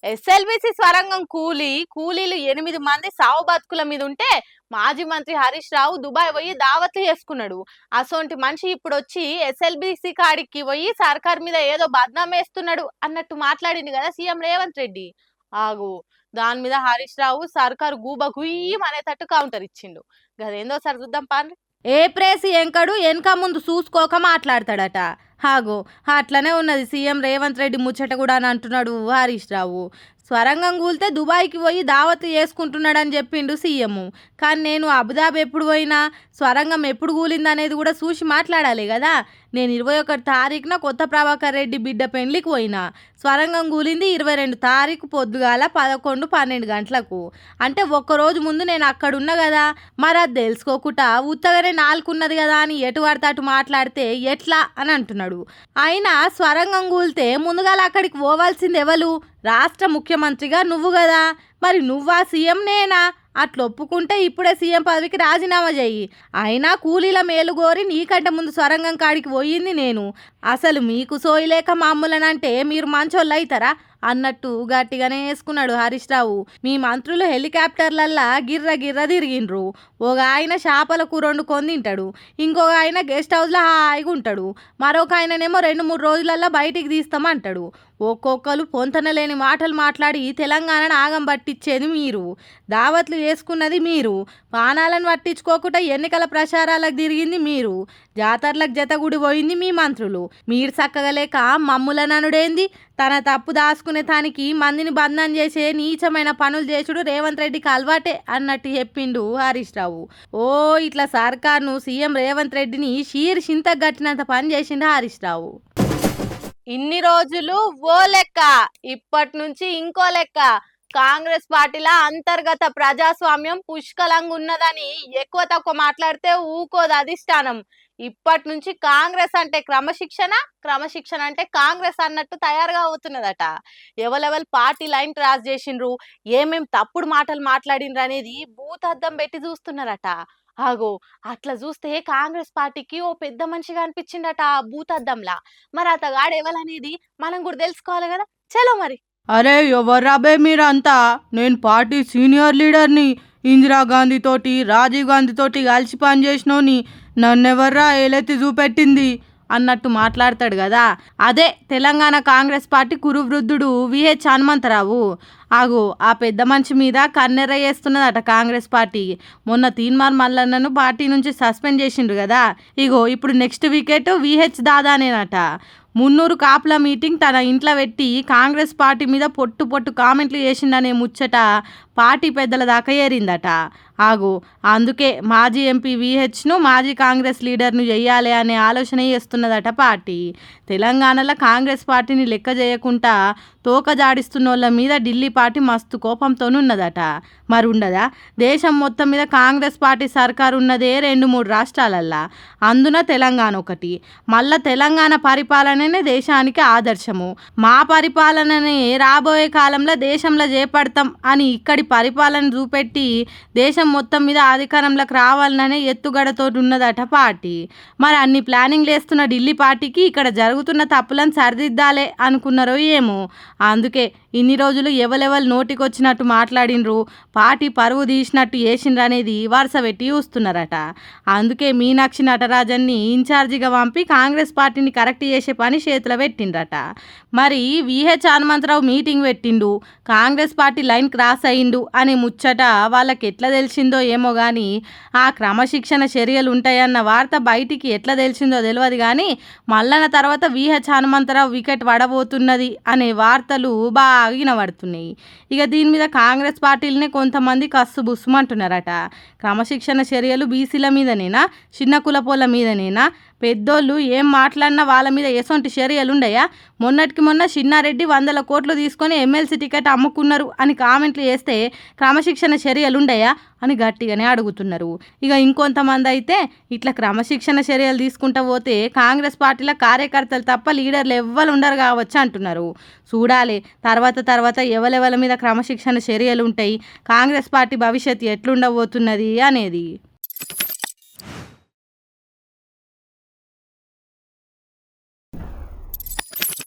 SLBC స్వరంగం కూలీలు 8 మంది సావు బతుకుల మీద ఉంటే మాజీ మంత్రి హరీష్ రావు దుబాయ్ పోయి దావత్లు చేసుకున్నాడు. అసొంటి మనిషి ఇప్పుడు వచ్చి ఎస్ఎల్బిసి కాడికి పోయి సర్కార్ మీద ఏదో బద్నాం వేస్తున్నాడు అన్నట్టు మాట్లాడింది కదా సీఎం రేవంత్ రెడ్డి. ఆగు, దాని మీద హరీష్ రావు సర్కారు గూబ గుయ్యం అనేటట్టు కౌంటర్ ఇచ్చిండు. గదేందో సార్ చూద్దాం పాండ్రి. ఏ ప్రేసి ఎంకడు వెనక ముందు చూసుకోక మాట్లాడతాడట. హాగో అట్లనే ఉన్నది సీఎం రేవంత్ రెడ్డి ముచ్చట కూడా అని అంటున్నాడు హరీష్ రావు. స్వరంగం కూలితే దుబాయ్కి పోయి దావత్ చేసుకుంటున్నాడని చెప్పిండు సీఎం. కానీ నేను అబుదాబి ఎప్పుడు పోయినా స్వరంగం ఎప్పుడు కూలింది అనేది కూడా చూసి మాట్లాడాలి కదా. నేను 21 తారీఖున కొత్త ప్రభాకర్ రెడ్డి బిడ్డ పెండ్లికి పోయినా. స్వరంగం కూలింది 22 తారీఖు పొద్దుగాల 11-12 గంటలకు. అంటే ఒక్కరోజు ముందు నేను అక్కడున్నా కదా. మరి అది తెలుసుకోకుండా ఉత్తగానే నాలుగున్నది కదా అని ఎటు పడితే అటు మాట్లాడితే ఎట్లా అని అంటున్నాడు. అయినా స్వరంగం కూలితే ముందుగాల అక్కడికి పోవాల్సింది ఎవరు? రాష్ట్ర ముఖ్యమంత్రిగా నువ్వు కదా. మరి నువ్వా సీఎం నేనా? అట్లా ఒప్పుకుంటే ఇప్పుడే సీఎం పదవికి రాజీనామా చెయ్యి. అయినా కూలీల మేలు కోరి నీకంటే ముందు స్వరంగం కాడికి పోయింది నేను. అసలు మీకు సోయిలేక మామూలనంటే మీరు మంచోళ్ళు అవుతారా అన్నట్టు గట్టిగానే వేసుకున్నాడు హరీష్ రావు. మీ మంత్రులు హెలికాప్టర్లల్లా గిర్ర గిర్ర తిరిగిండ్రు. ఒక ఆయన చేపల కూర వండుకొని తింటాడు, ఇంకొక ఆయన గెస్ట్ హౌస్లో హాయిగా ఉంటాడు, మరొక ఆయననేమో 2-3 రోజులల్లా బయటికి తీస్తామంటాడు. ఒక్కొక్కరు పొంతనలేని మాటలు మాట్లాడి తెలంగాణను ఆగం పట్టించేది మీరు, దావత్లు చేసుకున్నది మీరు, పానాలను పట్టించుకోకుండా ఎన్నికల ప్రచారాలకు తిరిగింది మీరు, జాతరలకు జతగుడి పోయింది మీ మంత్రులు. మీరు చక్కగా లేక మమ్ములననుడేంది? తన తప్పు దాచుకునే తానికి మందిని బంధం చేసే నీచమైన పనులు చేసుడు రేవంత్ రెడ్డికి అలవాటే అన్నట్టు చెప్పిండు హరీష్ రావు. ఓ ఇట్లా సర్కార్ను సీఎం రేవంత్ రెడ్డిని చింత గట్టినంత పని చేసిండు హరీష్ రావు. ఇన్ని రోజులు ఓ లెక్క, ఇప్పటి నుంచి ఇంకో లెక్క. కాంగ్రెస్ పార్టీలో అంతర్గత ప్రజాస్వామ్యం పుష్కలంగా ఉన్నదని ఎక్కువ తక్కువ మాట్లాడితే ఊకోదు అధిష్టానం. ఇప్పటి నుంచి కాంగ్రెస్ అంటే క్రమశిక్షణ అంటే కాంగ్రెస్ అన్నట్టు తయారుగా అవుతున్నదట. ఎవరెవరు పార్టీ లైన్ క్రాస్ చేసిండ్రు, ఏమేం తప్పుడు మాటలు మాట్లాడిండ్రు అనేది భూతద్దం పెట్టి చూస్తున్నారట. ఆగో అట్లా చూస్తే కాంగ్రెస్ పార్టీకి ఓ పెద్ద మనిషిగా అనిపించిండట ఆ భూతద్దంలా. మరి అతగాడు ఎవరనేది మనం కూడా తెలుసుకోవాలి కదా. చలో మరి. అరే ఎవర్రాబే మీరంతా? నేను పార్టీ సీనియర్ లీడర్ని. ఇందిరాగాంధీ తోటి రాజీవ్ గాంధీ తోటి కలిసి పనిచేసినోని. నన్నెవర్రా ఏలెత్తి చూపెట్టింది అన్నట్టు మాట్లాడతాడు కదా. అదే తెలంగాణ కాంగ్రెస్ పార్టీ కురువృద్ధుడు విహెచ్ హనుమంతరావు. ఆగు, ఆ పెద్ద మనిషి మీద కన్నెర్ర చేస్తున్నదట కాంగ్రెస్ పార్టీ. మొన్న తీన్మార్ మల్లన్నను పార్టీ నుంచి సస్పెండ్ చేసిండ్రు కదా. ఇగో ఇప్పుడు నెక్స్ట్ వికెట్ విహెచ్ దాదానేనట. 300 కాపుల మీటింగ్ తన ఇంట్లో పెట్టి కాంగ్రెస్ పార్టీ మీద పొట్టు కామెంట్లు చేసిండనే ముచ్చట పార్టీ పెద్దల దాకా ఏరిందట. ఆగు, అందుకే మాజీ ఎంపీ విహెచ్ను మాజీ కాంగ్రెస్ లీడర్ను చెయ్యాలి అనే ఆలోచన చేస్తున్నదట పార్టీ. తెలంగాణలో కాంగ్రెస్ పార్టీని లెక్క చేయకుండా తోక జాడిస్తున్న వాళ్ళ మీద ఢిల్లీ పార్టీ మస్తు కోపంతోనున్నదట. మరి ఉండదా? దేశం మొత్తం మీద కాంగ్రెస్ పార్టీ సర్కారు ఉన్నదే 2-3 రాష్ట్రాలల్లా, అందున తెలంగాణ ఒకటి. మళ్ళా తెలంగాణ పరిపాలననే దేశానికి ఆదర్శము. మా పరిపాలననే రాబోయే కాలంలో దేశంలో చేపడతాం అని ఇక్కడి పరిపాలన చూపెట్టి దేశం మొత్తం మీద అధికారంలోకి రావాలనే ఎత్తుగడతో ఉన్నదట పార్టీ. మరి అన్ని ప్లానింగ్ లేస్తున్న ఢిల్లీ పార్టీకి ఇక్కడ జరుగుతున్న తప్పులను సరిదిద్దాలే అనుకున్నారో ఏమో. అందుకే ఇన్ని రోజులు ఎవరెవరు నోటికొచ్చినట్టు మాట్లాడినరు, పార్టీ పరువు తీసినట్టు చేసిండ్రు అనేది వరుస పెట్టి చూస్తున్నారట. అందుకే మీనాక్షి నటరాజన్ని ఇన్ఛార్జిగా పంపి కాంగ్రెస్ పార్టీని కరెక్ట్ చేసే పని చేతిలో పెట్టిండ్రట. మరి విహెచ్ హనుమంతరావు మీటింగ్ పెట్టిండు, కాంగ్రెస్ పార్టీ లైన్ క్రాస్ అయ్యిండు అనే ముచ్చట వాళ్ళకి ఎట్లా తెలిసిందో ఏమో కానీ ఆ క్రమశిక్షణ చర్యలు ఉంటాయన్న వార్త బయటికి ఎట్లా తెలిసిందో తెలియదు కానీ మల్లన తర్వాత విహెచ్ హనుమంతరావు వికెట్ పడబోతున్నది అనే వార్తలు బాగా వినబడుతున్నాయి. ఇక దీని మీద కాంగ్రెస్ పార్టీలనే కొంతమంది కస్సు బుస్సుమంటున్నారట. క్రమశిక్షణ చర్యలు బీసీల మీదనేనా, చిన్న కులపోళ్ళ మీదనేనా? పెద్దోళ్ళు ఏం మాట్లాడినా వాళ్ళ మీద ఎసొంటి చర్యలు ఉండయా? మొన్నటికి మొన్న చిన్నారెడ్డి 100 కోట్లు తీసుకొని ఎమ్మెల్సీ టికెట్ అమ్ముకున్నారు అని కామెంట్లు చేస్తే క్రమశిక్షణ చర్యలు ఉండయా అని గట్టిగానే అడుగుతున్నారు. ఇక ఇంకొంతమంది అయితే ఇట్లా క్రమశిక్షణ చర్యలు తీసుకుంటూ పోతే కాంగ్రెస్ పార్టీలో కార్యకర్తలు తప్ప లీడర్లు ఎవ్వరు ఉండరు కావచ్చు అంటున్నారు. చూడాలి తర్వాత ఎవరెవరి మీద క్రమశిక్షణ చర్యలు ఉంటాయి, కాంగ్రెస్ పార్టీ భవిష్యత్తు ఎట్లుండబోతున్నది అనేది.